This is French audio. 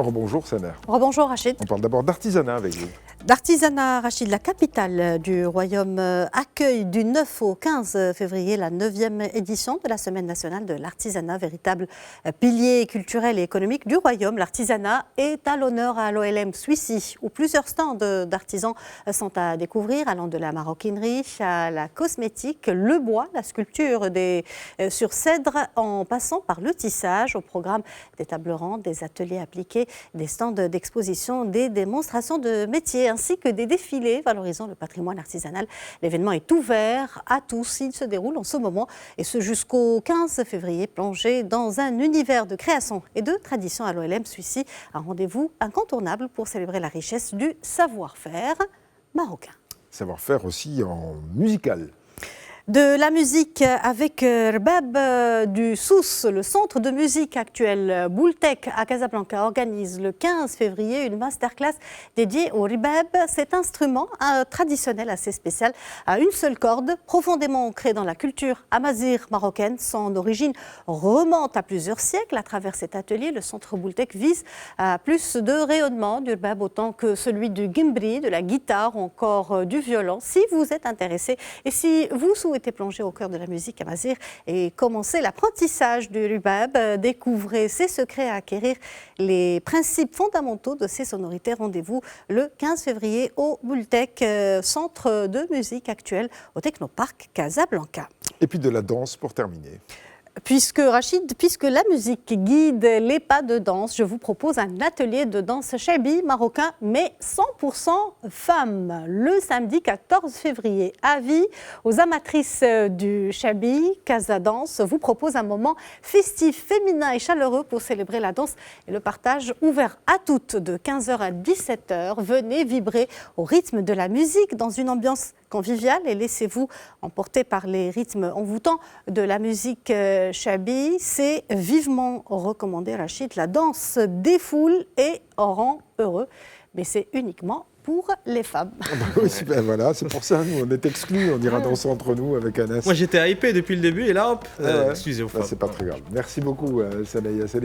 Rebonjour Samer. Rebonjour Rachid. On parle d'abord d'artisanat avec vous. D'artisanat, Rachid, la capitale du royaume accueille du 9 au 15 février la 9e édition de la Semaine nationale de l'artisanat, véritable pilier culturel et économique du royaume. L'artisanat est à l'honneur à l'OLM Suissi, où plusieurs stands d'artisans sont à découvrir, allant de la maroquinerie à la cosmétique, le bois, la sculpture sur cèdre, en passant par le tissage. Au programme des tables rondes, des ateliers appliqués, des stands d'exposition, des démonstrations de métiers, ainsi que des défilés valorisant le patrimoine artisanal. L'événement est ouvert à tous. Il se déroule en ce moment, et ce jusqu'au 15 février, plongé dans un univers de création et de tradition à l'OLM Suissi. Un rendez-vous incontournable pour célébrer la richesse du savoir-faire marocain. Savoir-faire aussi en musical. De la musique avec Rbab du Souss, le centre de musique actuel Boultek à Casablanca organise le 15 février une masterclass dédiée au Rbab, cet instrument traditionnel assez spécial à une seule corde, profondément ancré dans la culture amazigh marocaine. Son origine remonte à plusieurs siècles. À travers cet atelier, le centre Boultek vise à plus de rayonnement du Rbab autant que celui du gimbri, de la guitare ou encore du violon. Si vous êtes intéressé et si vous souhaitez plonger au cœur de la musique amazigh et commencer l'apprentissage du Rbab, découvrez ses secrets à acquérir, les principes fondamentaux de ces sonorités. Rendez-vous le 15 février au Boultek, centre de musique actuel au Technoparc Casablanca. Et puis de la danse pour terminer. Puisque la musique guide les pas de danse, je vous propose un atelier de danse chabi marocain, mais 100% femmes, le samedi 14 février. Avis aux amatrices du chabi, Casa Danse vous propose un moment festif, féminin et chaleureux pour célébrer la danse et le partage, ouvert à toutes de 15h à 17h. Venez vibrer au rythme de la musique dans une ambiance conviviale et laissez-vous emporter par les rythmes envoûtants de la musique chabi. C'est vivement recommandé, Rachid. La danse défoule et rend heureux, mais c'est uniquement pour les femmes. Oui, voilà, c'est pour ça, nous, on est exclus, on ira danser entre nous avec Anas. Moi, j'étais hypé depuis le début et là, hop, excusez-moi. C'est pas très grave. Merci beaucoup, Saleh Yasseli.